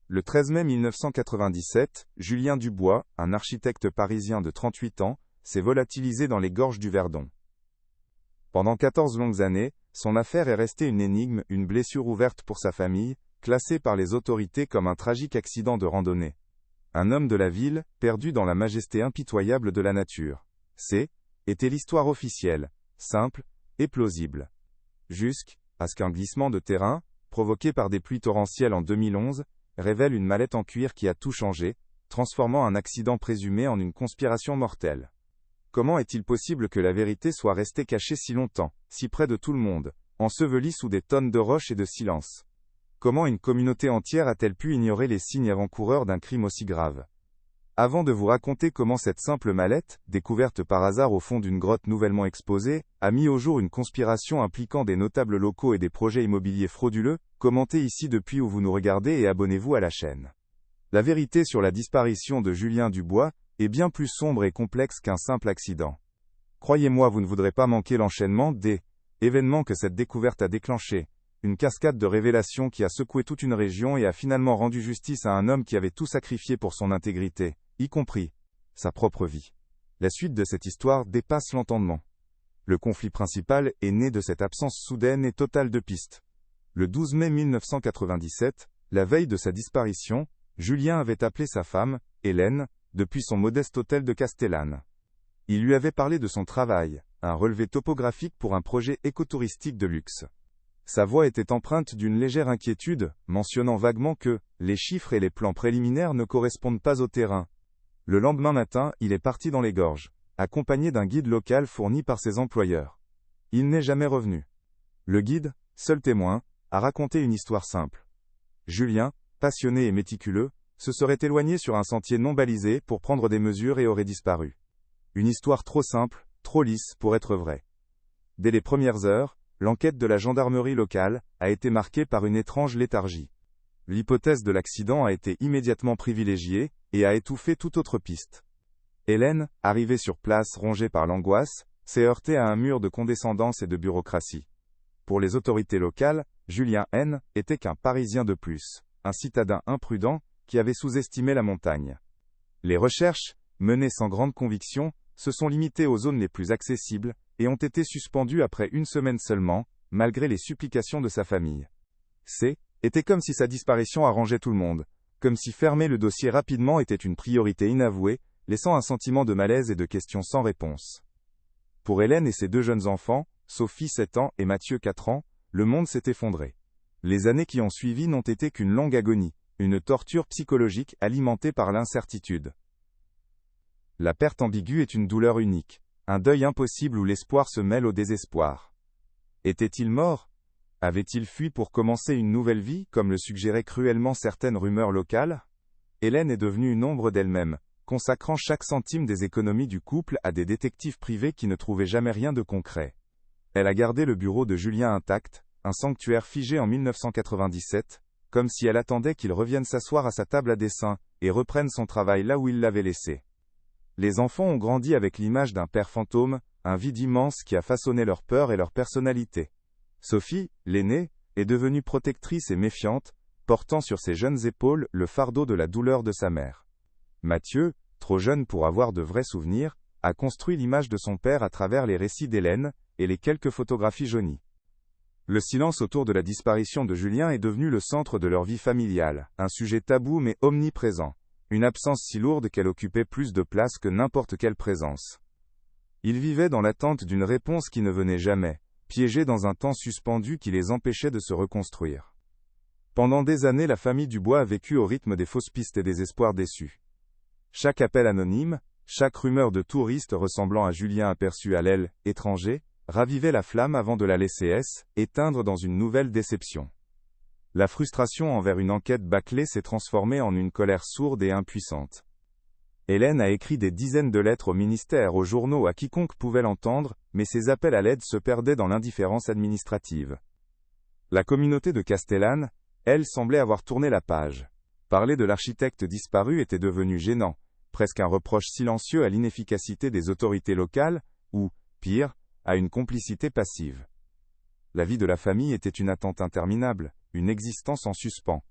Le 13 mai 1997, Julien Dubois, un architecte parisien de 38 ans, s'est volatilisé dans les gorges du Verdon. Pendant 14 longues années, son affaire est restée une énigme, une blessure ouverte pour sa famille, classée par les autorités comme un tragique accident de randonnée. Un homme de la ville, perdu dans la majesté impitoyable de la nature. Était l'histoire officielle, simple et plausible. Jusqu'à ce qu'un glissement de terrain, provoqué par des pluies torrentielles en 2011, révèle une mallette en cuir qui a tout changé, transformant un accident présumé en une conspiration mortelle. Comment est-il possible que la vérité soit restée cachée si longtemps, si près de tout le monde, ensevelie sous des tonnes de roches et de silence? Comment une communauté entière a-t-elle pu ignorer les signes avant-coureurs d'un crime aussi grave? Avant de vous raconter comment cette simple mallette, découverte par hasard au fond d'une grotte nouvellement exposée, a mis au jour une conspiration impliquant des notables locaux et des projets immobiliers frauduleux, commentez ici depuis où vous nous regardez et abonnez-vous à la chaîne. La vérité sur la disparition de Julien Dubois est bien plus sombre et complexe qu'un simple accident. Croyez-moi, vous ne voudrez pas manquer l'enchaînement des événements que cette découverte a déclenché. Une cascade de révélations qui a secoué toute une région et a finalement rendu justice à un homme qui avait tout sacrifié pour son intégrité, y compris sa propre vie. La suite de cette histoire dépasse l'entendement. Le conflit principal est né de cette absence soudaine et totale de pistes. Le 12 mai 1997, la veille de sa disparition, Julien avait appelé sa femme, Hélène, depuis son modeste hôtel de Castellane. Il lui avait parlé de son travail, un relevé topographique pour un projet écotouristique de luxe. Sa voix était empreinte d'une légère inquiétude, mentionnant vaguement que les chiffres et les plans préliminaires ne correspondent pas au terrain. Le lendemain matin, il est parti dans les gorges, accompagné d'un guide local fourni par ses employeurs. Il n'est jamais revenu. Le guide, seul témoin, a raconté une histoire simple. Julien, passionné et méticuleux, se serait éloigné sur un sentier non balisé pour prendre des mesures et aurait disparu. Une histoire trop simple, trop lisse pour être vraie. Dès les premières heures, l'enquête de la gendarmerie locale a été marquée par une étrange léthargie. L'hypothèse de l'accident a été immédiatement privilégiée et a étouffé toute autre piste. Hélène, arrivée sur place rongée par l'angoisse, s'est heurtée à un mur de condescendance et de bureaucratie. Pour les autorités locales, Julien N. était qu'un Parisien de plus, un citadin imprudent qui avait sous-estimé la montagne. Les recherches, menées sans grande conviction, se sont limitées aux zones les plus accessibles et ont été suspendues après une semaine seulement, malgré les supplications de sa famille. Était comme si sa disparition arrangeait tout le monde, comme si fermer le dossier rapidement était une priorité inavouée, laissant un sentiment de malaise et de questions sans réponse. Pour Hélène et ses deux jeunes enfants, Sophie 7 ans et Mathieu 4 ans, le monde s'est effondré. Les années qui ont suivi n'ont été qu'une longue agonie, une torture psychologique alimentée par l'incertitude. La perte ambiguë est une douleur unique, un deuil impossible où l'espoir se mêle au désespoir. Était-il mort? Avait-il fui pour commencer une nouvelle vie, comme le suggéraient cruellement certaines rumeurs locales? Hélène est devenue une ombre d'elle-même, consacrant chaque centime des économies du couple à des détectives privés qui ne trouvaient jamais rien de concret. Elle a gardé le bureau de Julien intact, un sanctuaire figé en 1997, comme si elle attendait qu'il revienne s'asseoir à sa table à dessin, et reprenne son travail là où il l'avait laissé. Les enfants ont grandi avec l'image d'un père fantôme, un vide immense qui a façonné leur peur et leur personnalité. Sophie, l'aînée, est devenue protectrice et méfiante, portant sur ses jeunes épaules le fardeau de la douleur de sa mère. Mathieu, trop jeune pour avoir de vrais souvenirs, a construit l'image de son père à travers les récits d'Hélène et les quelques photographies jaunies. Le silence autour de la disparition de Julien est devenu le centre de leur vie familiale, un sujet tabou mais omniprésent, une absence si lourde qu'elle occupait plus de place que n'importe quelle présence. Ils vivaient dans l'attente d'une réponse qui ne venait jamais, piégés dans un temps suspendu qui les empêchait de se reconstruire. Pendant des années, la famille Dubois a vécu au rythme des fausses pistes et des espoirs déçus. Chaque appel anonyme, chaque rumeur de touriste ressemblant à Julien aperçu à l'aile étranger, ravivait la flamme avant de la laisser éteindre dans une nouvelle déception. La frustration envers une enquête bâclée s'est transformée en une colère sourde et impuissante. Hélène a écrit des dizaines de lettres au ministère, aux journaux, à quiconque pouvait l'entendre, mais ses appels à l'aide se perdaient dans l'indifférence administrative. La communauté de Castellane, elle, semblait avoir tourné la page. Parler de l'architecte disparu était devenu gênant, presque un reproche silencieux à l'inefficacité des autorités locales, ou, pire, à une complicité passive. La vie de la famille était une attente interminable, une existence en suspens.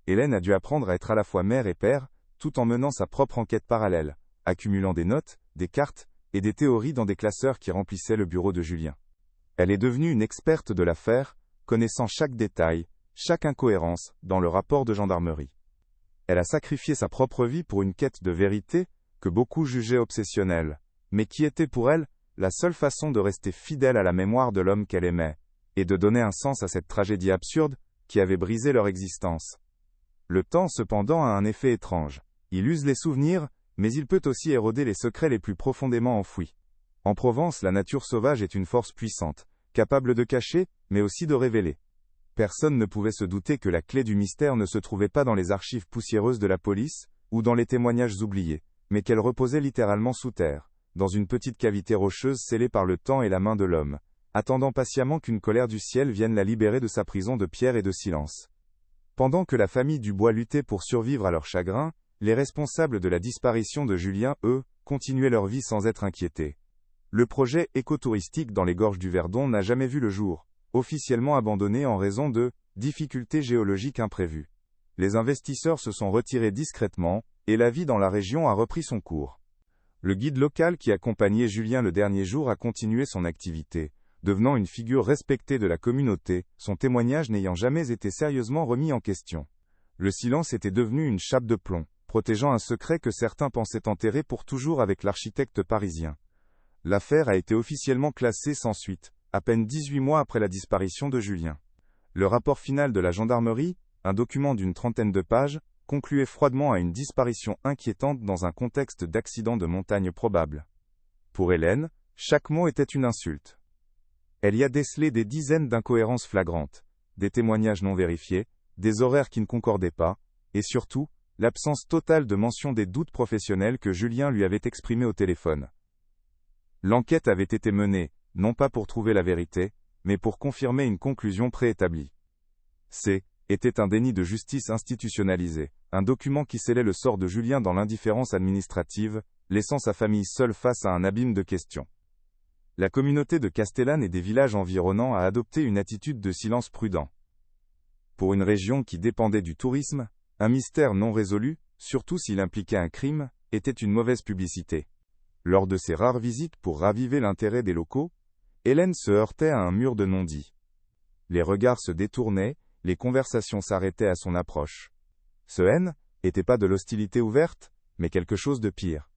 Hélène a dû apprendre à être à la fois mère et père, tout en menant sa propre enquête parallèle, accumulant des notes, des cartes, et des théories dans des classeurs qui remplissaient le bureau de Julien. Elle est devenue une experte de l'affaire, connaissant chaque détail, chaque incohérence, dans le rapport de gendarmerie. Elle a sacrifié sa propre vie pour une quête de vérité, que beaucoup jugeaient obsessionnelle, mais qui était pour elle, la seule façon de rester fidèle à la mémoire de l'homme qu'elle aimait, et de donner un sens à cette tragédie absurde, qui avait brisé leur existence. Le temps cependant a un effet étrange. Il use les souvenirs, mais il peut aussi éroder les secrets les plus profondément enfouis. En Provence, la nature sauvage est une force puissante, capable de cacher, mais aussi de révéler. Personne ne pouvait se douter que la clé du mystère ne se trouvait pas dans les archives poussiéreuses de la police, ou dans les témoignages oubliés, mais qu'elle reposait littéralement sous terre, dans une petite cavité rocheuse scellée par le temps et la main de l'homme, attendant patiemment qu'une colère du ciel vienne la libérer de sa prison de pierre et de silence. Pendant que la famille Dubois luttait pour survivre à leur chagrin, les responsables de la disparition de Julien, eux, continuaient leur vie sans être inquiétés. Le projet écotouristique dans les gorges du Verdon n'a jamais vu le jour, officiellement abandonné en raison de difficultés géologiques imprévues. Les investisseurs se sont retirés discrètement, et la vie dans la région a repris son cours. Le guide local qui accompagnait Julien le dernier jour a continué son activité, devenant une figure respectée de la communauté, son témoignage n'ayant jamais été sérieusement remis en question. Le silence était devenu une chape de plomb, protégeant un secret que certains pensaient enterré pour toujours avec l'architecte parisien. L'affaire a été officiellement classée sans suite, à peine 18 mois après la disparition de Julien. Le rapport final de la gendarmerie, un document d'une trentaine de pages, concluait froidement à une disparition inquiétante dans un contexte d'accident de montagne probable. Pour Hélène, chaque mot était une insulte. Elle y a décelé des dizaines d'incohérences flagrantes, des témoignages non vérifiés, des horaires qui ne concordaient pas, et surtout, l'absence totale de mention des doutes professionnels que Julien lui avait exprimés au téléphone. L'enquête avait été menée, non pas pour trouver la vérité, mais pour confirmer une conclusion préétablie. Était un déni de justice institutionnalisé, un document qui scellait le sort de Julien dans l'indifférence administrative, laissant sa famille seule face à un abîme de questions. La communauté de Castellane et des villages environnants a adopté une attitude de silence prudent. Pour une région qui dépendait du tourisme, un mystère non résolu, surtout s'il impliquait un crime, était une mauvaise publicité. Lors de ses rares visites pour raviver l'intérêt des locaux, Hélène se heurtait à un mur de non-dit. Les regards se détournaient, les conversations s'arrêtaient à son approche. Ce haine n'était pas de l'hostilité ouverte, mais quelque chose de pire.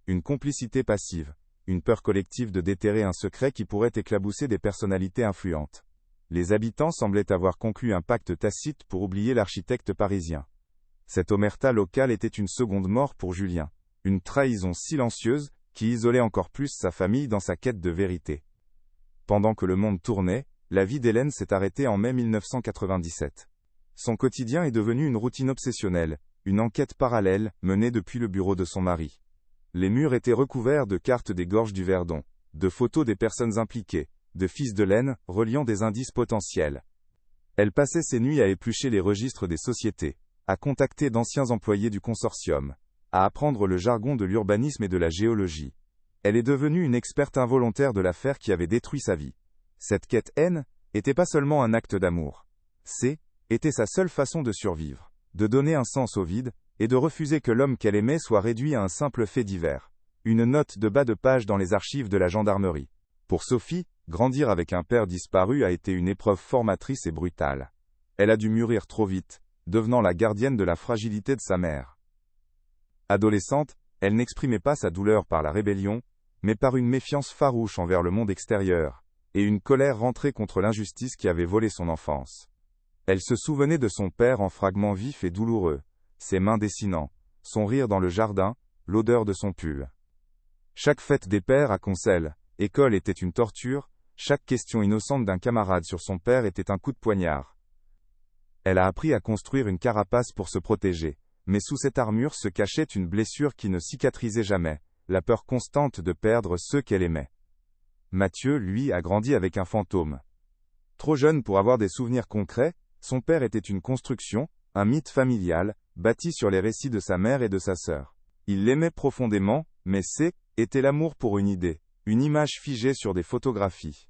Une complicité passive, une peur collective de déterrer un secret qui pourrait éclabousser des personnalités influentes. Les habitants semblaient avoir conclu un pacte tacite pour oublier l'architecte parisien. Cette omerta locale était une seconde mort pour Julien, une trahison silencieuse qui isolait encore plus sa famille dans sa quête de vérité. Pendant que le monde tournait, la vie d'Hélène s'est arrêtée en mai 1997. Son quotidien est devenu une routine obsessionnelle, une enquête parallèle, menée depuis le bureau de son mari. Les murs étaient recouverts de cartes des gorges du Verdon, de photos des personnes impliquées, de fils de laine, reliant des indices potentiels. Elle passait ses nuits à éplucher les registres des sociétés, à contacter d'anciens employés du consortium, à apprendre le jargon de l'urbanisme et de la géologie. Elle est devenue une experte involontaire de l'affaire qui avait détruit sa vie. Cette quête-haine n'était pas seulement un acte d'amour. Était sa seule façon de survivre, de donner un sens au vide, et de refuser que l'homme qu'elle aimait soit réduit à un simple fait divers. Une note de bas de page dans les archives de la gendarmerie. Pour Sophie, grandir avec un père disparu a été une épreuve formatrice et brutale. Elle a dû mûrir trop vite, devenant la gardienne de la fragilité de sa mère. Adolescente, elle n'exprimait pas sa douleur par la rébellion, mais par une méfiance farouche envers le monde extérieur, et une colère rentrée contre l'injustice qui avait volé son enfance. Elle se souvenait de son père en fragments vifs et douloureux, ses mains dessinant, son rire dans le jardin, l'odeur de son pull. Chaque fête des pères à Concelles, école était une torture, chaque question innocente d'un camarade sur son père était un coup de poignard. Elle a appris à construire une carapace pour se protéger, mais sous cette armure se cachait une blessure qui ne cicatrisait jamais, la peur constante de perdre ceux qu'elle aimait. Mathieu, lui, a grandi avec un fantôme. Trop jeune pour avoir des souvenirs concrets, son père était une construction, un mythe familial, bâti sur les récits de sa mère et de sa sœur. Il l'aimait profondément, mais était l'amour pour une idée, une image figée sur des photographies.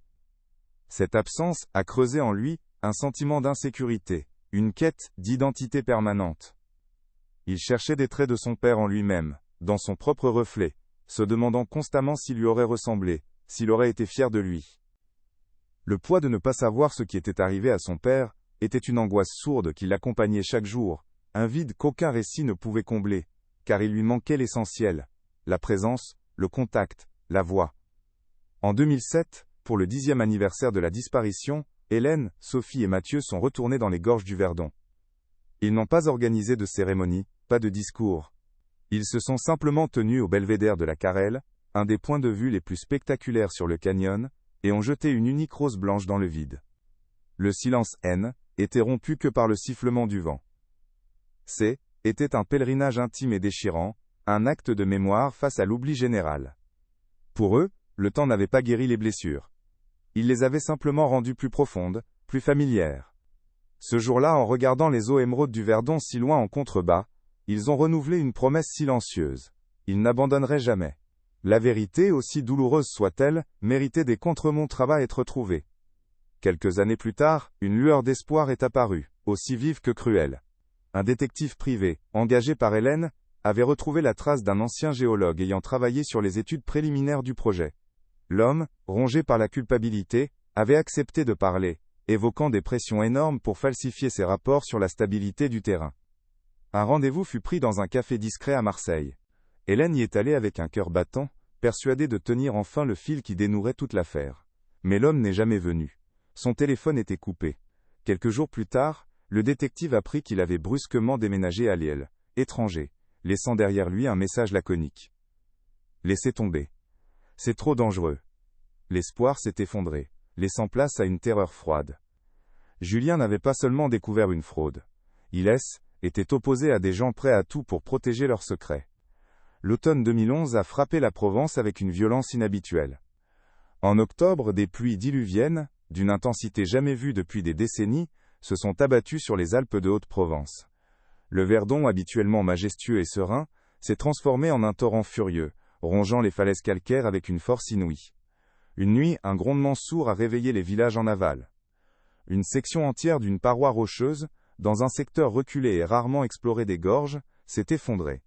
Cette absence a creusé en lui un sentiment d'insécurité, une quête d'identité permanente. Il cherchait des traits de son père en lui-même, dans son propre reflet, se demandant constamment s'il lui aurait ressemblé, s'il aurait été fier de lui. Le poids de ne pas savoir ce qui était arrivé à son père était une angoisse sourde qui l'accompagnait chaque jour, un vide qu'aucun récit ne pouvait combler, car il lui manquait l'essentiel, la présence, le contact, la voix. En 2007, pour le 10e anniversaire de la disparition, Hélène, Sophie et Mathieu sont retournés dans les gorges du Verdon. Ils n'ont pas organisé de cérémonie, pas de discours. Ils se sont simplement tenus au belvédère de la Carrel, un des points de vue les plus spectaculaires sur le canyon, et ont jeté une unique rose blanche dans le vide. Le silence N était rompu que par le sifflement du vent. Était un pèlerinage intime et déchirant, un acte de mémoire face à l'oubli général. Pour eux, le temps n'avait pas guéri les blessures. Il les avait simplement rendues plus profondes, plus familières. Ce jour-là, en regardant les eaux émeraudes du Verdon si loin en contrebas, ils ont renouvelé une promesse silencieuse. Ils n'abandonneraient jamais. La vérité, aussi douloureuse soit-elle, méritait des contre-montres à être trouvée. Quelques années plus tard, une lueur d'espoir est apparue, aussi vive que cruelle. Un détective privé, engagé par Hélène, avait retrouvé la trace d'un ancien géologue ayant travaillé sur les études préliminaires du projet. L'homme, rongé par la culpabilité, avait accepté de parler, évoquant des pressions énormes pour falsifier ses rapports sur la stabilité du terrain. Un rendez-vous fut pris dans un café discret à Marseille. Hélène y est allée avec un cœur battant, persuadée de tenir enfin le fil qui dénouerait toute l'affaire. Mais l'homme n'est jamais venu. Son téléphone était coupé. Quelques jours plus tard, le détective apprit qu'il avait brusquement déménagé à Lille, étranger, laissant derrière lui un message laconique. Laissez tomber. C'est trop dangereux. L'espoir s'est effondré, laissant place à une terreur froide. Julien n'avait pas seulement découvert une fraude. Il était opposé à des gens prêts à tout pour protéger leurs secrets. L'automne 2011 a frappé la Provence avec une violence inhabituelle. En octobre, des pluies diluviennes, d'une intensité jamais vue depuis des décennies, se sont abattues sur les Alpes de Haute-Provence. Le Verdon, habituellement majestueux et serein, s'est transformé en un torrent furieux, rongeant les falaises calcaires avec une force inouïe. Une nuit, un grondement sourd a réveillé les villages en aval. Une section entière d'une paroi rocheuse, dans un secteur reculé et rarement exploré des gorges, s'est effondrée.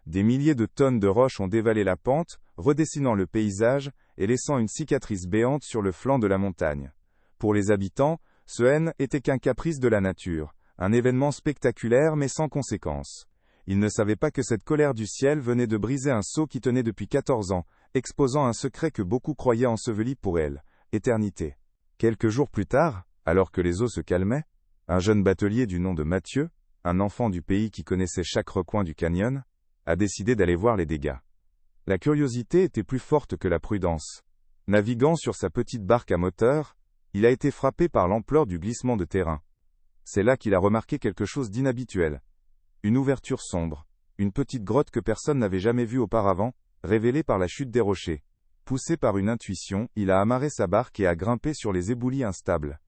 Des milliers de tonnes de roches ont dévalé la pente, redessinant le paysage et laissant une cicatrice béante sur le flanc de la montagne. Pour les habitants, ce N était qu'un caprice de la nature, un événement spectaculaire mais sans conséquence. Ils ne savaient pas que cette colère du ciel venait de briser un sceau qui tenait depuis 14 ans, exposant un secret que beaucoup croyaient enseveli pour elle, éternité. Quelques jours plus tard, alors que les eaux se calmaient, un jeune batelier du nom de Mathieu, un enfant du pays qui connaissait chaque recoin du canyon, a décidé d'aller voir les dégâts. La curiosité était plus forte que la prudence. Naviguant sur sa petite barque à moteur, il a été frappé par l'ampleur du glissement de terrain. C'est là qu'il a remarqué quelque chose d'inhabituel. Une ouverture sombre, une petite grotte que personne n'avait jamais vue auparavant, révélée par la chute des rochers. Poussé par une intuition, il a amarré sa barque et a grimpé sur les éboulis instables.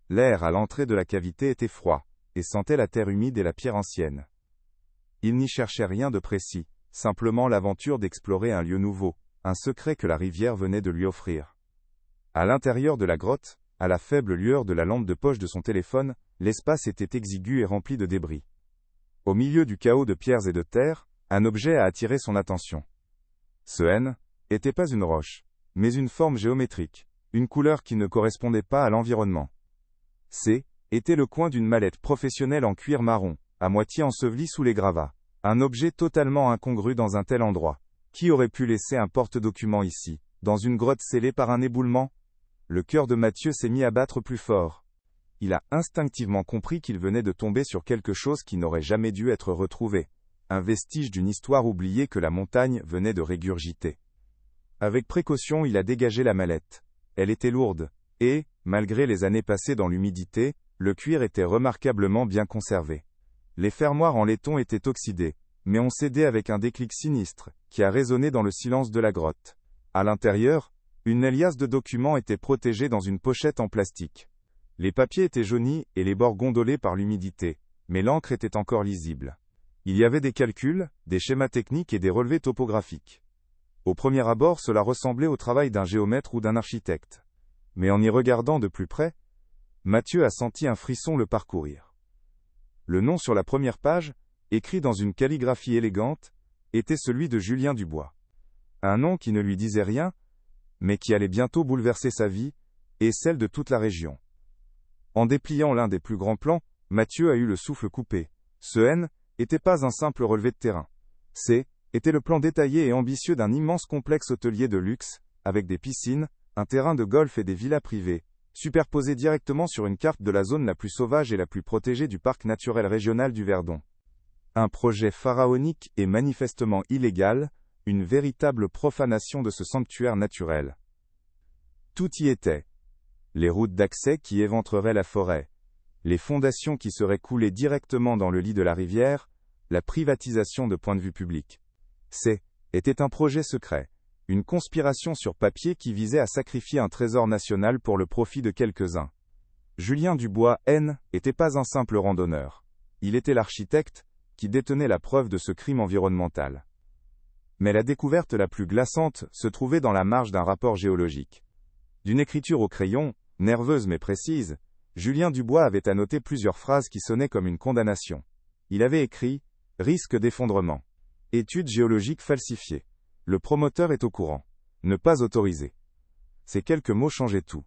L'air à l'entrée de la cavité était froid, et sentait la terre humide et la pierre ancienne. Il n'y cherchait rien de précis, simplement l'aventure d'explorer un lieu nouveau, un secret que la rivière venait de lui offrir. À l'intérieur de la grotte, à la faible lueur de la lampe de poche de son téléphone, l'espace était exigu et rempli de débris. Au milieu du chaos de pierres et de terre, un objet a attiré son attention. Ce N n'était pas une roche, mais une forme géométrique, une couleur qui ne correspondait pas à l'environnement. Était le coin d'une mallette professionnelle en cuir marron, à moitié ensevelie sous les gravats. Un objet totalement incongru dans un tel endroit. Qui aurait pu laisser un porte-document ici, dans une grotte scellée par un éboulement? Le cœur de Mathieu s'est mis à battre plus fort. Il a instinctivement compris qu'il venait de tomber sur quelque chose qui n'aurait jamais dû être retrouvé. Un vestige d'une histoire oubliée que la montagne venait de régurgiter. Avec précaution, il a dégagé la mallette. Elle était lourde, et, malgré les années passées dans l'humidité, le cuir était remarquablement bien conservé. Les fermoirs en laiton étaient oxydés, mais ont cédé avec un déclic sinistre, qui a résonné dans le silence de la grotte. À l'intérieur, une liasse de documents était protégée dans une pochette en plastique. Les papiers étaient jaunis et les bords gondolés par l'humidité, mais l'encre était encore lisible. Il y avait des calculs, des schémas techniques et des relevés topographiques. Au premier abord, cela ressemblait au travail d'un géomètre ou d'un architecte. Mais en y regardant de plus près, Mathieu a senti un frisson le parcourir. Le nom sur la première page, écrit dans une calligraphie élégante, était celui de Julien Dubois. Un nom qui ne lui disait rien, mais qui allait bientôt bouleverser sa vie, et celle de toute la région. En dépliant l'un des plus grands plans, Mathieu a eu le souffle coupé. Ce N n'était pas un simple relevé de terrain. C était le plan détaillé et ambitieux d'un immense complexe hôtelier de luxe, avec des piscines, un terrain de golf et des villas privées, superposés directement sur une carte de la zone la plus sauvage et la plus protégée du parc naturel régional du Verdon. Un projet pharaonique et manifestement illégal, une véritable profanation de ce sanctuaire naturel. Tout y était. Les routes d'accès qui éventreraient la forêt, les fondations qui seraient coulées directement dans le lit de la rivière, la privatisation de points de vue publics. Était un projet secret, une conspiration sur papier qui visait à sacrifier un trésor national pour le profit de quelques-uns. Julien Dubois, N, n'était pas un simple randonneur. Il était l'architecte qui détenait la preuve de ce crime environnemental. Mais la découverte la plus glaçante se trouvait dans la marge d'un rapport géologique. D'une écriture au crayon, nerveuse mais précise, Julien Dubois avait annoté plusieurs phrases qui sonnaient comme une condamnation. Il avait écrit « Risque d'effondrement. Étude géologique falsifiée. Le promoteur est au courant. Ne pas autoriser. » Ces quelques mots changeaient tout.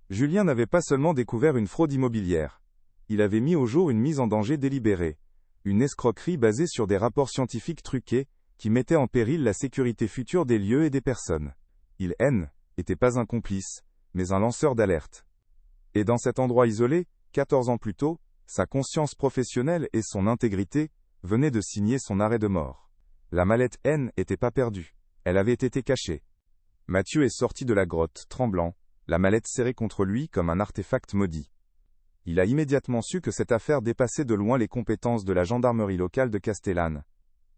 Julien n'avait pas seulement découvert une fraude immobilière. Il avait mis au jour une mise en danger délibérée. Une escroquerie basée sur des rapports scientifiques truqués, qui mettaient en péril la sécurité future des lieux et des personnes. Il n'était pas un complice, mais un lanceur d'alerte. Et dans cet endroit isolé, 14 ans plus tôt, sa conscience professionnelle et son intégrité venaient de signer son arrêt de mort. La mallette n'était pas perdue. Elle avait été cachée. Mathieu est sorti de la grotte, tremblant, la mallette serrée contre lui comme un artefact maudit. Il a immédiatement su que cette affaire dépassait de loin les compétences de la gendarmerie locale de Castellane.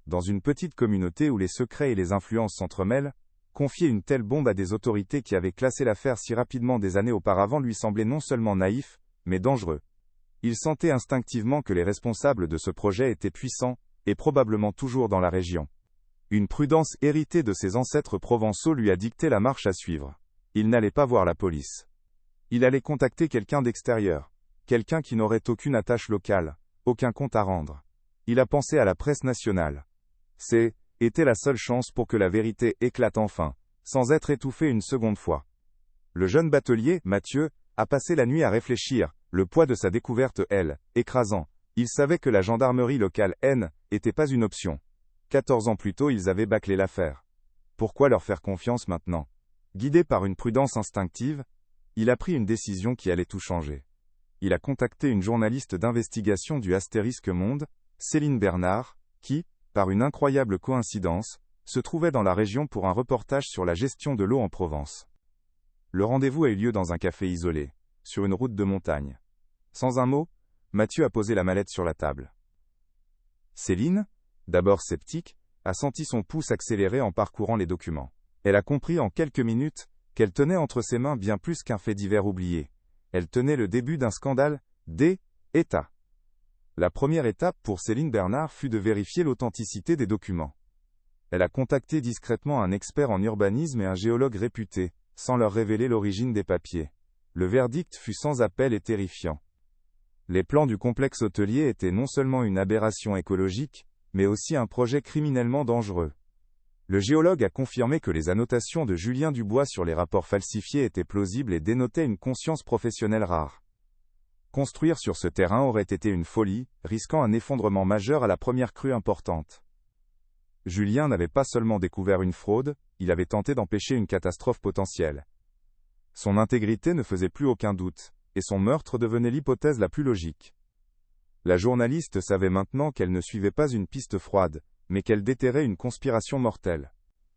Dans une petite communauté où les secrets et les influences s'entremêlent, confier une telle bombe à des autorités qui avaient classé l'affaire si rapidement des années auparavant lui semblait non seulement naïf, mais dangereux. Il sentait instinctivement que les responsables de ce projet étaient puissants, et probablement toujours dans la région. Une prudence héritée de ses ancêtres provençaux lui a dicté la marche à suivre. Il n'allait pas voir la police. Il allait contacter quelqu'un d'extérieur. Quelqu'un qui n'aurait aucune attache locale, aucun compte à rendre. Il a pensé à la presse nationale. Était la seule chance pour que la vérité éclate enfin, sans être étouffée une seconde fois. Le jeune batelier, Mathieu, a passé la nuit à réfléchir, le poids de sa découverte, écrasant. Il savait que la gendarmerie locale, n'était pas une option. 14 ans plus tôt, ils avaient bâclé l'affaire. Pourquoi leur faire confiance maintenant? Guidé par une prudence instinctive, il a pris une décision qui allait tout changer. Il a contacté une journaliste d'investigation du Astérisque Monde, Céline Bernard, qui, par une incroyable coïncidence, se trouvait dans la région pour un reportage sur la gestion de l'eau en Provence. Le rendez-vous a eu lieu dans un café isolé, sur une route de montagne. Sans un mot, Mathieu a posé la mallette sur la table. Céline, d'abord sceptique, a senti son pouce accélérer en parcourant les documents. Elle a compris en quelques minutes qu'elle tenait entre ses mains bien plus qu'un fait divers oublié. Elle tenait le début d'un scandale d'État. La première étape pour Céline Bernard fut de vérifier l'authenticité des documents. Elle a contacté discrètement un expert en urbanisme et un géologue réputé, sans leur révéler l'origine des papiers. Le verdict fut sans appel et terrifiant. Les plans du complexe hôtelier étaient non seulement une aberration écologique, mais aussi un projet criminellement dangereux. Le géologue a confirmé que les annotations de Julien Dubois sur les rapports falsifiés étaient plausibles et dénotaient une conscience professionnelle rare. Construire sur ce terrain aurait été une folie, risquant un effondrement majeur à la première crue importante. Julien n'avait pas seulement découvert une fraude, il avait tenté d'empêcher une catastrophe potentielle. Son intégrité ne faisait plus aucun doute, et son meurtre devenait l'hypothèse la plus logique. La journaliste savait maintenant qu'elle ne suivait pas une piste froide, mais qu'elle déterrait une conspiration mortelle.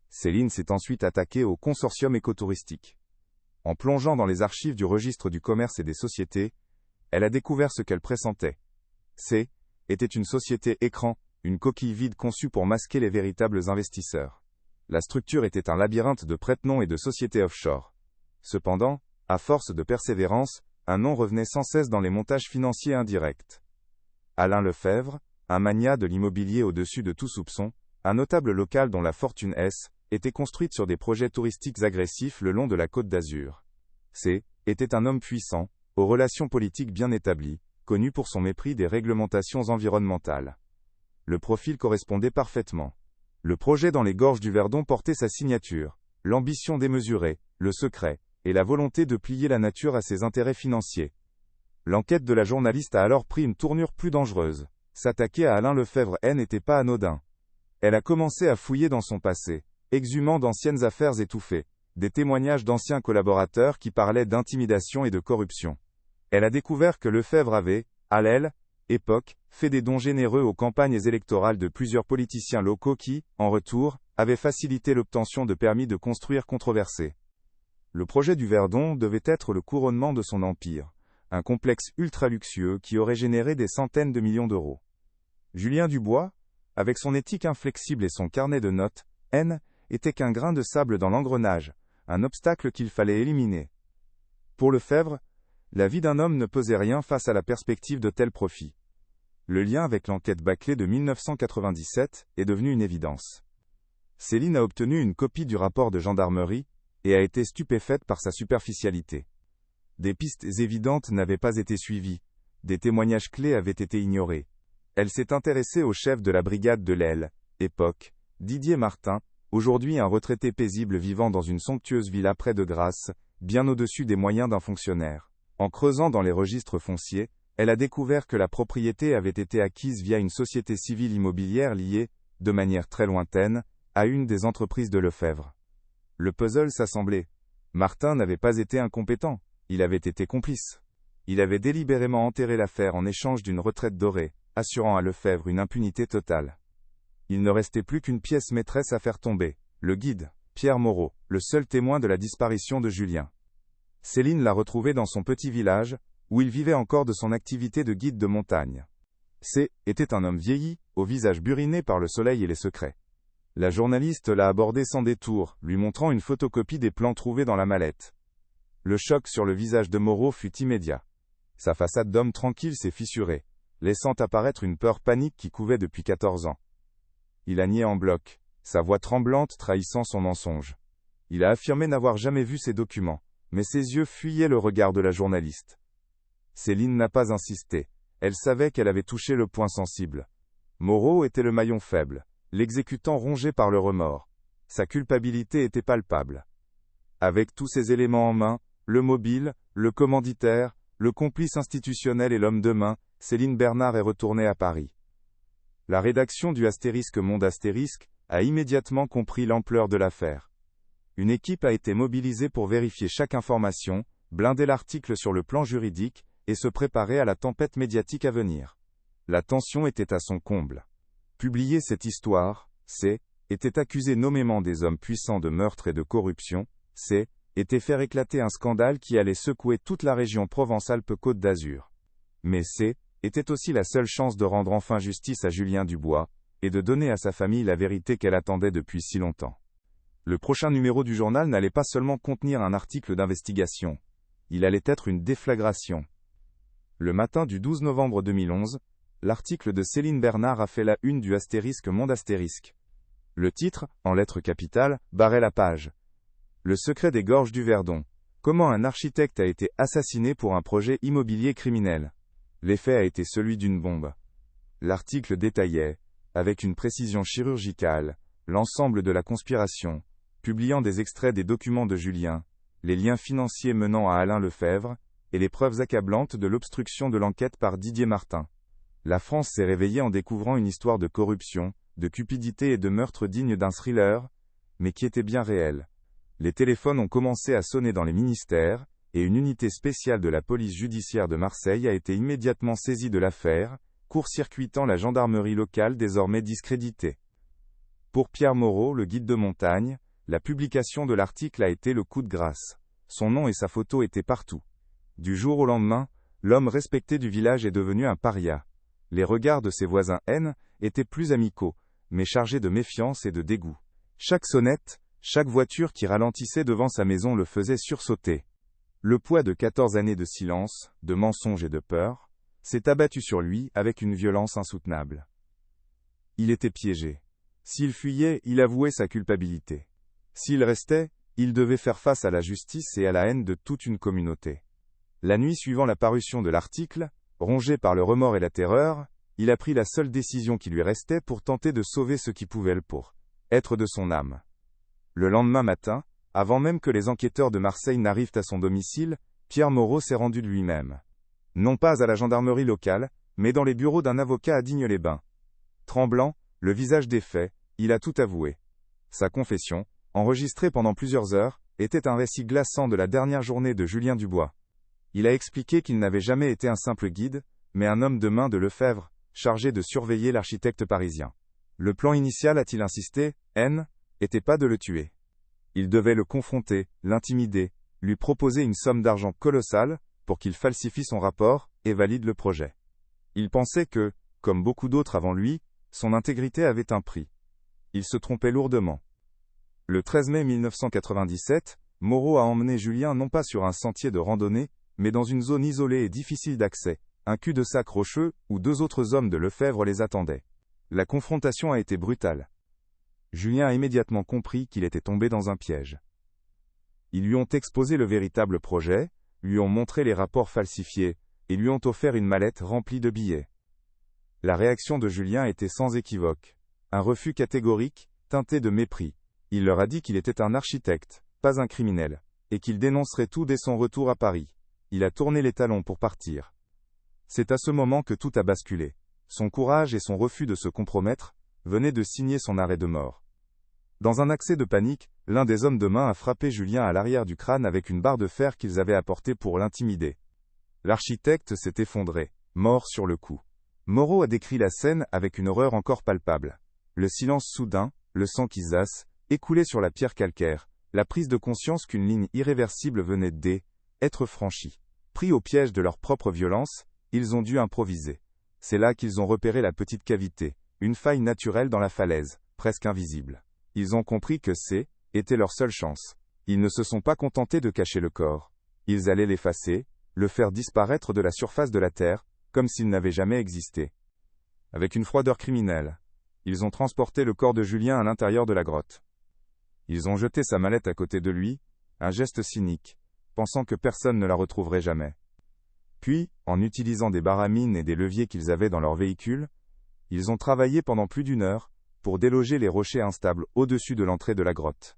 Céline s'est ensuite attaquée au consortium écotouristique. En plongeant dans les archives du registre du commerce et des sociétés, elle a découvert ce qu'elle pressentait. Était une société écran, une coquille vide conçue pour masquer les véritables investisseurs. La structure était un labyrinthe de prête-noms et de sociétés offshore. Cependant, à force de persévérance, un nom revenait sans cesse dans les montages financiers indirects. Alain Lefebvre, un magnat de l'immobilier au-dessus de tout soupçon, un notable local dont la fortune était construite sur des projets touristiques agressifs le long de la Côte d'Azur. Était un homme puissant, aux relations politiques bien établies, connu pour son mépris des réglementations environnementales. Le profil correspondait parfaitement. Le projet dans les gorges du Verdon portait sa signature, l'ambition démesurée, le secret, et la volonté de plier la nature à ses intérêts financiers. L'enquête de la journaliste a alors pris une tournure plus dangereuse. S'attaquer à Alain Lefebvre n'était pas anodin. Elle a commencé à fouiller dans son passé, exhumant d'anciennes affaires étouffées, des témoignages d'anciens collaborateurs qui parlaient d'intimidation et de corruption. Elle a découvert que Lefebvre avait, à l'époque, fait des dons généreux aux campagnes électorales de plusieurs politiciens locaux qui, en retour, avaient facilité l'obtention de permis de construire controversés. Le projet du Verdon devait être le couronnement de son empire, un complexe ultra-luxueux qui aurait généré des centaines de millions d'euros. Julien Dubois, avec son éthique inflexible et son carnet de notes, était qu'un grain de sable dans l'engrenage, un obstacle qu'il fallait éliminer. Pour Lefebvre, la vie d'un homme ne pesait rien face à la perspective de tels profits. Le lien avec l'enquête bâclée de 1997 est devenu une évidence. Céline a obtenu une copie du rapport de gendarmerie et a été stupéfaite par sa superficialité. Des pistes évidentes n'avaient pas été suivies, des témoignages clés avaient été ignorés. Elle s'est intéressée au chef de la brigade de l'époque, Didier Martin, aujourd'hui un retraité paisible vivant dans une somptueuse villa près de Grasse, bien au-dessus des moyens d'un fonctionnaire. En creusant dans les registres fonciers, elle a découvert que la propriété avait été acquise via une société civile immobilière liée, de manière très lointaine, à une des entreprises de Lefebvre. Le puzzle s'assemblait. Martin n'avait pas été incompétent, il avait été complice. Il avait délibérément enterré l'affaire en échange d'une retraite dorée, assurant à Lefebvre une impunité totale. Il ne restait plus qu'une pièce maîtresse à faire tomber, le guide, Pierre Moreau, le seul témoin de la disparition de Julien. Céline l'a retrouvé dans son petit village, où il vivait encore de son activité de guide de montagne. Était un homme vieilli, au visage buriné par le soleil et les secrets. La journaliste l'a abordé sans détour, lui montrant une photocopie des plans trouvés dans la mallette. Le choc sur le visage de Moreau fut immédiat. Sa façade d'homme tranquille s'est fissurée, laissant apparaître une peur panique qui couvait depuis 14 ans. Il a nié en bloc, sa voix tremblante trahissant son mensonge. Il a affirmé n'avoir jamais vu ces documents, mais ses yeux fuyaient le regard de la journaliste. Céline n'a pas insisté, elle savait qu'elle avait touché le point sensible. Moreau était le maillon faible, l'exécutant rongé par le remords. Sa culpabilité était palpable. Avec tous ces éléments en main, le mobile, le commanditaire, le complice institutionnel et l'homme de main, Céline Bernard est retournée à Paris. La rédaction du Monde a immédiatement compris l'ampleur de l'affaire. Une équipe a été mobilisée pour vérifier chaque information, blinder l'article sur le plan juridique, et se préparer à la tempête médiatique à venir. La tension était à son comble. Publier cette histoire, était accuser nommément des hommes puissants de meurtre et de corruption, était faire éclater un scandale qui allait secouer toute la région Provence-Alpes-Côte d'Azur. Mais était aussi la seule chance de rendre enfin justice à Julien Dubois, et de donner à sa famille la vérité qu'elle attendait depuis si longtemps. Le prochain numéro du journal n'allait pas seulement contenir un article d'investigation, il allait être une déflagration. Le matin du 12 novembre 2011, l'article de Céline Bernard a fait la une du Monde. Le titre, en lettres capitales, barrait la page. Le secret des gorges du Verdon. Comment un architecte a été assassiné pour un projet immobilier criminel. L'effet a été celui d'une bombe. L'article détaillait, avec une précision chirurgicale, l'ensemble de la conspiration, publiant des extraits des documents de Julien, les liens financiers menant à Alain Lefebvre, et les preuves accablantes de l'obstruction de l'enquête par Didier Martin. La France s'est réveillée en découvrant une histoire de corruption, de cupidité et de meurtre digne d'un thriller, mais qui était bien réelle. Les téléphones ont commencé à sonner dans les ministères, et une unité spéciale de la police judiciaire de Marseille a été immédiatement saisie de l'affaire, court-circuitant la gendarmerie locale désormais discréditée. Pour Pierre Moreau, le guide de montagne, la publication de l'article a été le coup de grâce. Son nom et sa photo étaient partout. Du jour au lendemain, l'homme respecté du village est devenu un paria. Les regards de ses voisins étaient plus amicaux, mais chargés de méfiance et de dégoût. Chaque sonnette, chaque voiture qui ralentissait devant sa maison le faisait sursauter. Le poids de 14 années de silence, de mensonges et de peur, s'est abattu sur lui avec une violence insoutenable. Il était piégé. S'il fuyait, il avouait sa culpabilité. S'il restait, il devait faire face à la justice et à la haine de toute une communauté. La nuit suivant la parution de l'article, Rongé par le remords et la terreur, il a pris la seule décision qui lui restait pour tenter de sauver ce qui pouvait le pour être de son âme. Le lendemain matin, avant même que les enquêteurs de Marseille n'arrivent à son domicile, Pierre Moreau s'est rendu de lui-même. Non pas à la gendarmerie locale, mais dans les bureaux d'un avocat à Digne-les-Bains. Tremblant, le visage défait, il a tout avoué. Sa confession, enregistrée pendant plusieurs heures, était un récit glaçant de la dernière journée de Julien Dubois. Il a expliqué qu'il n'avait jamais été un simple guide, mais un homme de main de Lefebvre, chargé de surveiller l'architecte parisien. Le plan initial, a-t-il insisté, était pas de le tuer. Il devait le confronter, l'intimider, lui proposer une somme d'argent colossale, pour qu'il falsifie son rapport, et valide le projet. Il pensait que, comme beaucoup d'autres avant lui, son intégrité avait un prix. Il se trompait lourdement. Le 13 mai 1997, Moreau a emmené Julien non pas sur un sentier de randonnée, mais dans une zone isolée et difficile d'accès, un cul-de-sac rocheux, où 2 autres hommes de Lefebvre les attendaient. La confrontation a été brutale. Julien a immédiatement compris qu'il était tombé dans un piège. Ils lui ont exposé le véritable projet, lui ont montré les rapports falsifiés, et lui ont offert une mallette remplie de billets. La réaction de Julien était sans équivoque. Un refus catégorique, teinté de mépris. Il leur a dit qu'il était un architecte, pas un criminel, et qu'il dénoncerait tout dès son retour à Paris. Il a tourné les talons pour partir. C'est à ce moment que tout a basculé. Son courage et son refus de se compromettre venaient de signer son arrêt de mort. Dans un accès de panique, l'un des hommes de main a frappé Julien à l'arrière du crâne avec une barre de fer qu'ils avaient apportée pour l'intimider. L'architecte s'est effondré, mort sur le coup. Moreau a décrit la scène avec une horreur encore palpable. Le silence soudain, le sang qui zasse, écoulé sur la pierre calcaire, la prise de conscience qu'une ligne irréversible venait d'être franchie. Pris au piège de leur propre violence, ils ont dû improviser. C'est là qu'ils ont repéré la petite cavité, une faille naturelle dans la falaise, presque invisible. Ils ont compris que était leur seule chance. Ils ne se sont pas contentés de cacher le corps. Ils allaient l'effacer, le faire disparaître de la surface de la terre, comme s'il n'avait jamais existé. Avec une froideur criminelle, ils ont transporté le corps de Julien à l'intérieur de la grotte. Ils ont jeté sa mallette à côté de lui, un geste cynique, pensant que personne ne la retrouverait jamais. Puis, en utilisant des baramines et des leviers qu'ils avaient dans leur véhicule, ils ont travaillé pendant plus d'1 heure, pour déloger les rochers instables au-dessus de l'entrée de la grotte.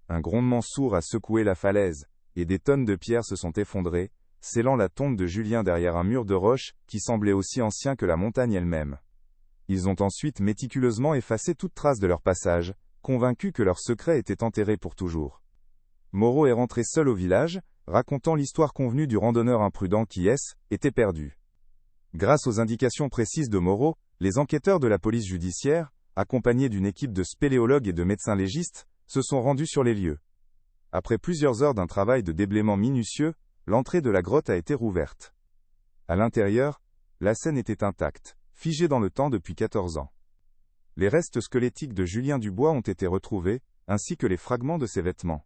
Un grondement sourd a secoué la falaise, et des tonnes de pierres se sont effondrées, scellant la tombe de Julien derrière un mur de roche qui semblait aussi ancien que la montagne elle-même. Ils ont ensuite méticuleusement effacé toute trace de leur passage, convaincus que leur secret était enterré pour toujours. Moreau est rentré seul au village, racontant l'histoire convenue du randonneur imprudent qui était perdu. Grâce aux indications précises de Moreau, les enquêteurs de la police judiciaire, accompagnés d'une équipe de spéléologues et de médecins légistes, se sont rendus sur les lieux. Après plusieurs heures d'un travail de déblaiement minutieux, l'entrée de la grotte a été rouverte. À l'intérieur, la scène était intacte, figée dans le temps depuis 14 ans. Les restes squelettiques de Julien Dubois ont été retrouvés, ainsi que les fragments de ses vêtements.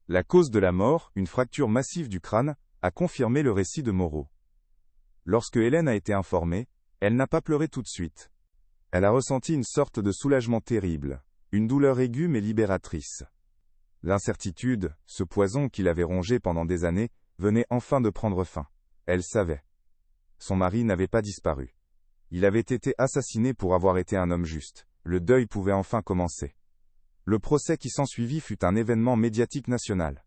La cause de la mort, une fracture massive du crâne, a confirmé le récit de Moreau. Lorsque Hélène a été informée, elle n'a pas pleuré tout de suite. Elle a ressenti une sorte de soulagement terrible, une douleur aiguë mais libératrice. L'incertitude, ce poison qui l'avait rongée pendant des années, venait enfin de prendre fin. Elle savait. Son mari n'avait pas disparu. Il avait été assassiné pour avoir été un homme juste. Le deuil pouvait enfin commencer. Le procès qui s'ensuivit fut un événement médiatique national.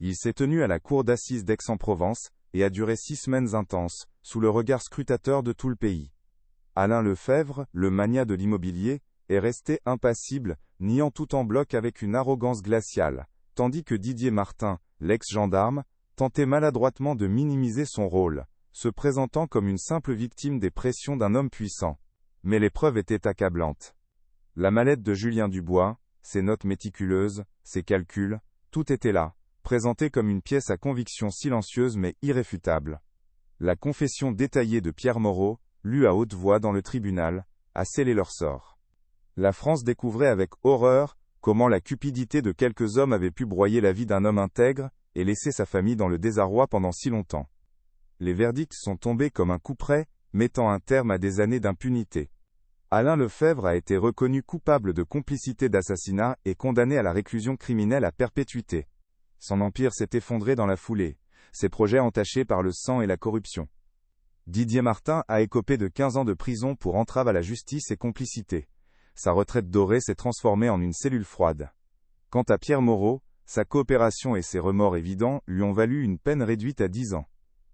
Il s'est tenu à la cour d'assises d'Aix-en-Provence, et a duré 6 semaines intenses, sous le regard scrutateur de tout le pays. Alain Lefebvre, le magnat de l'immobilier, est resté impassible, niant tout en bloc avec une arrogance glaciale, tandis que Didier Martin, l'ex-gendarme, tentait maladroitement de minimiser son rôle, se présentant comme une simple victime des pressions d'un homme puissant. Mais les preuves étaient accablantes. La mallette de Julien Dubois, ses notes méticuleuses, ses calculs, tout était là, présenté comme une pièce à conviction silencieuse mais irréfutable. La confession détaillée de Pierre Moreau, lue à haute voix dans le tribunal, a scellé leur sort. La France découvrait avec horreur comment la cupidité de quelques hommes avait pu broyer la vie d'un homme intègre et laisser sa famille dans le désarroi pendant si longtemps. Les verdicts sont tombés comme un couperet, mettant un terme à des années d'impunité. Alain Lefebvre a été reconnu coupable de complicité d'assassinat et condamné à la réclusion criminelle à perpétuité. Son empire s'est effondré dans la foulée, ses projets entachés par le sang et la corruption. Didier Martin a écopé de 15 ans de prison pour entrave à la justice et complicité. Sa retraite dorée s'est transformée en une cellule froide. Quant à Pierre Moreau, sa coopération et ses remords évidents lui ont valu une peine réduite à 10 ans.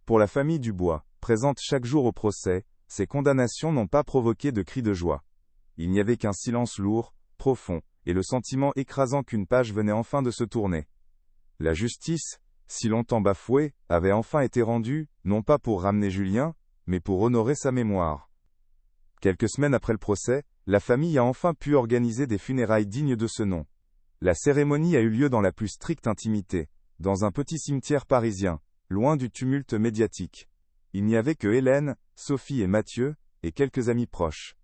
Pour la famille Dubois, présente chaque jour au procès, ces condamnations n'ont pas provoqué de cris de joie. Il n'y avait qu'un silence lourd, profond, et le sentiment écrasant qu'une page venait enfin de se tourner. La justice, si longtemps bafouée, avait enfin été rendue, non pas pour ramener Julien, mais pour honorer sa mémoire. Quelques semaines après le procès, la famille a enfin pu organiser des funérailles dignes de ce nom. La cérémonie a eu lieu dans la plus stricte intimité, dans un petit cimetière parisien, loin du tumulte médiatique. Il n'y avait que Hélène, Sophie et Mathieu, et quelques amis proches.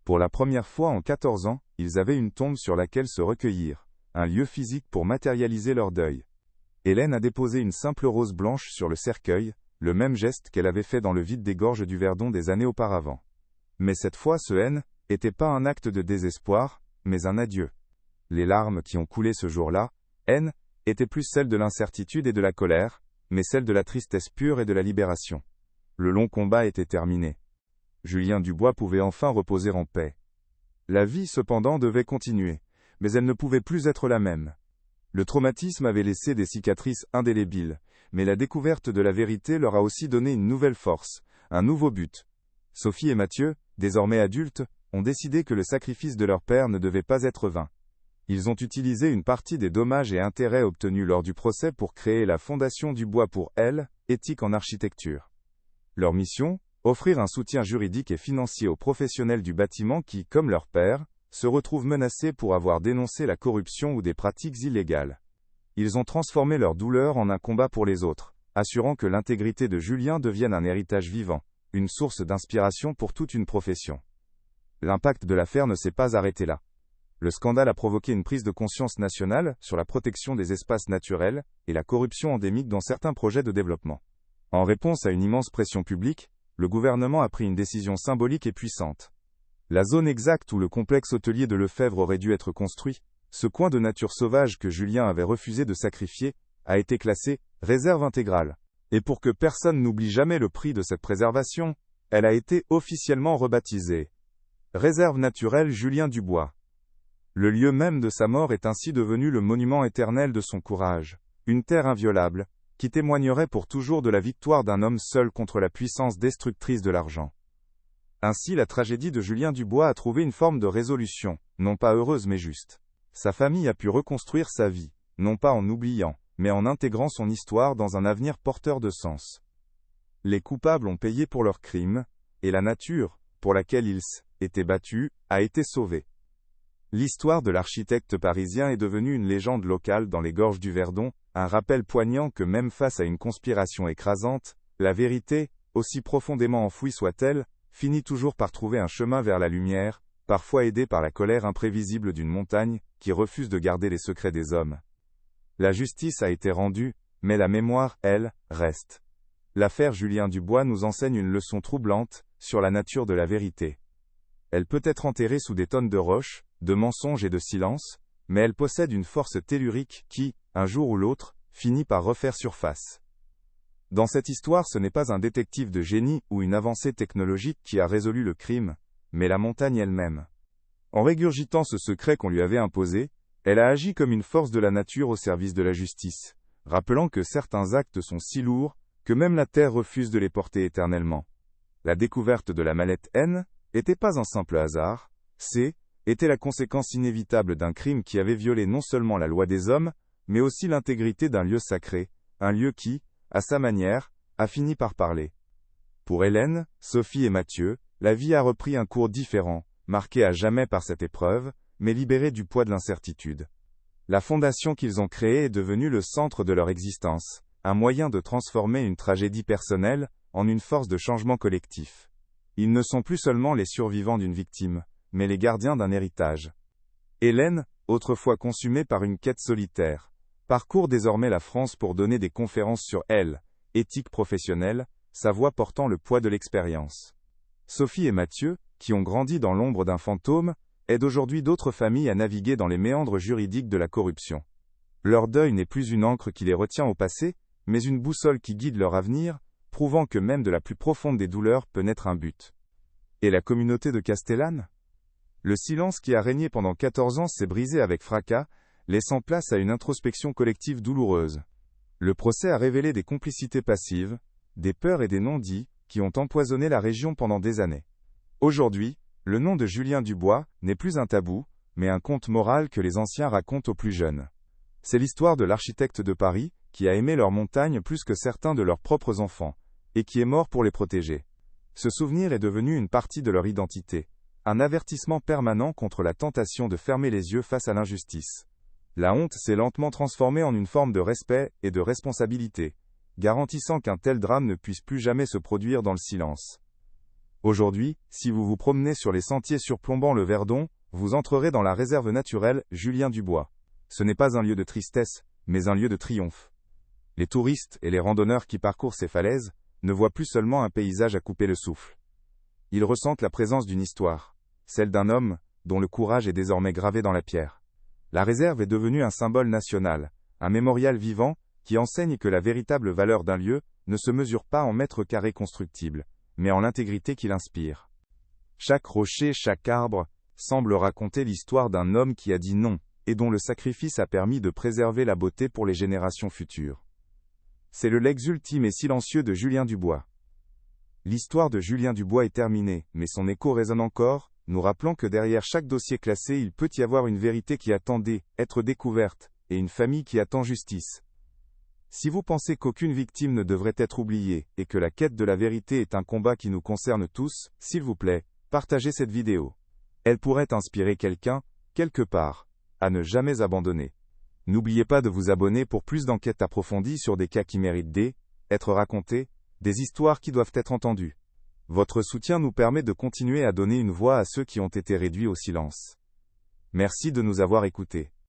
Pour la première fois en 14 ans, ils avaient une tombe sur laquelle se recueillir, un lieu physique pour matérialiser leur deuil. Hélène a déposé une simple rose blanche sur le cercueil, le même geste qu'elle avait fait dans le vide des gorges du Verdon des années auparavant. Mais cette fois ce N n'était pas un acte de désespoir, mais un adieu. Les larmes qui ont coulé ce jour-là, N, étaient plus celles de l'incertitude et de la colère, mais celles de la tristesse pure et de la libération. Le long combat était terminé. Julien Dubois pouvait enfin reposer en paix. La vie cependant devait continuer, mais elle ne pouvait plus être la même. Le traumatisme avait laissé des cicatrices indélébiles, mais la découverte de la vérité leur a aussi donné une nouvelle force, un nouveau but. Sophie et Mathieu, désormais adultes, ont décidé que le sacrifice de leur père ne devait pas être vain. Ils ont utilisé une partie des dommages et intérêts obtenus lors du procès pour créer la Fondation Dubois pour elle, éthique en architecture. Leur mission, offrir un soutien juridique et financier aux professionnels du bâtiment qui, comme leur père, se retrouvent menacés pour avoir dénoncé la corruption ou des pratiques illégales. Ils ont transformé leur douleur en un combat pour les autres, assurant que l'intégrité de Julien devienne un héritage vivant, une source d'inspiration pour toute une profession. L'impact de l'affaire ne s'est pas arrêté là. Le scandale a provoqué une prise de conscience nationale sur la protection des espaces naturels et la corruption endémique dans certains projets de développement. En réponse à une immense pression publique, le gouvernement a pris une décision symbolique et puissante. La zone exacte où le complexe hôtelier de Lefebvre aurait dû être construit, ce coin de nature sauvage que Julien avait refusé de sacrifier, a été classé « réserve intégrale ». Et pour que personne n'oublie jamais le prix de cette préservation, elle a été officiellement rebaptisée « Réserve naturelle Julien Dubois ». Le lieu même de sa mort est ainsi devenu le monument éternel de son courage, une terre inviolable, qui témoignerait pour toujours de la victoire d'un homme seul contre la puissance destructrice de l'argent. Ainsi la tragédie de Julien Dubois a trouvé une forme de résolution, non pas heureuse mais juste. Sa famille a pu reconstruire sa vie, non pas en oubliant, mais en intégrant son histoire dans un avenir porteur de sens. Les coupables ont payé pour leurs crimes, et la nature, pour laquelle ils s'étaient battus, a été sauvée. L'histoire de l'architecte parisien est devenue une légende locale dans les gorges du Verdon, un rappel poignant que même face à une conspiration écrasante, la vérité, aussi profondément enfouie soit-elle, finit toujours par trouver un chemin vers la lumière, parfois aidée par la colère imprévisible d'une montagne, qui refuse de garder les secrets des hommes. La justice a été rendue, mais la mémoire, elle, reste. L'affaire Julien Dubois nous enseigne une leçon troublante, sur la nature de la vérité. Elle peut être enterrée sous des tonnes de roches, de mensonges et de silence, mais elle possède une force tellurique qui, un jour ou l'autre, finit par refaire surface. Dans cette histoire, ce n'est pas un détective de génie ou une avancée technologique qui a résolu le crime, mais la montagne elle-même. En régurgitant ce secret qu'on lui avait imposé, elle a agi comme une force de la nature au service de la justice, rappelant que certains actes sont si lourds, que même la terre refuse de les porter éternellement. La découverte de la mallette N n'était pas un simple hasard, était la conséquence inévitable d'un crime qui avait violé non seulement la loi des hommes, mais aussi l'intégrité d'un lieu sacré, un lieu qui, à sa manière, a fini par parler. Pour Hélène, Sophie et Mathieu, la vie a repris un cours différent, marqué à jamais par cette épreuve, mais libéré du poids de l'incertitude. La fondation qu'ils ont créée est devenue le centre de leur existence, un moyen de transformer une tragédie personnelle en une force de changement collectif. Ils ne sont plus seulement les survivants d'une victime, mais les gardiens d'un héritage. Hélène, autrefois consumée par une quête solitaire, parcourt désormais la France pour donner des conférences sur elle, éthique professionnelle, sa voix portant le poids de l'expérience. Sophie et Mathieu, qui ont grandi dans l'ombre d'un fantôme, aident aujourd'hui d'autres familles à naviguer dans les méandres juridiques de la corruption. Leur deuil n'est plus une encre qui les retient au passé, mais une boussole qui guide leur avenir, prouvant que même de la plus profonde des douleurs peut naître un but. Et la communauté de Castellane? Le silence qui a régné pendant 14 ans s'est brisé avec fracas, laissant place à une introspection collective douloureuse. Le procès a révélé des complicités passives, des peurs et des non-dits, qui ont empoisonné la région pendant des années. Aujourd'hui, le nom de Julien Dubois n'est plus un tabou, mais un conte moral que les anciens racontent aux plus jeunes. C'est l'histoire de l'architecte de Paris, qui a aimé leurs montagnes plus que certains de leurs propres enfants, et qui est mort pour les protéger. Ce souvenir est devenu une partie de leur identité, un avertissement permanent contre la tentation de fermer les yeux face à l'injustice. La honte s'est lentement transformée en une forme de respect et de responsabilité, garantissant qu'un tel drame ne puisse plus jamais se produire dans le silence. Aujourd'hui, si vous vous promenez sur les sentiers surplombant le Verdon, vous entrerez dans la réserve naturelle Julien Dubois. Ce n'est pas un lieu de tristesse, mais un lieu de triomphe. Les touristes et les randonneurs qui parcourent ces falaises ne voient plus seulement un paysage à couper le souffle. Ils ressentent la présence d'une histoire, celle d'un homme dont le courage est désormais gravé dans la pierre. La réserve est devenue un symbole national, un mémorial vivant qui enseigne que la véritable valeur d'un lieu ne se mesure pas en mètres carrés constructibles, mais en l'intégrité qu'il inspire. Chaque rocher, chaque arbre, semble raconter l'histoire d'un homme qui a dit non, et dont le sacrifice a permis de préserver la beauté pour les générations futures. C'est le legs ultime et silencieux de Julien Dubois. L'histoire de Julien Dubois est terminée, mais son écho résonne encore, nous rappelant que derrière chaque dossier classé il peut y avoir une vérité qui attendait, être découverte, et une famille qui attend justice. Si vous pensez qu'aucune victime ne devrait être oubliée, et que la quête de la vérité est un combat qui nous concerne tous, s'il vous plaît, partagez cette vidéo. Elle pourrait inspirer quelqu'un, quelque part, à ne jamais abandonner. N'oubliez pas de vous abonner pour plus d'enquêtes approfondies sur des cas qui méritent d'être racontés, des histoires qui doivent être entendues. Votre soutien nous permet de continuer à donner une voix à ceux qui ont été réduits au silence. Merci de nous avoir écoutés.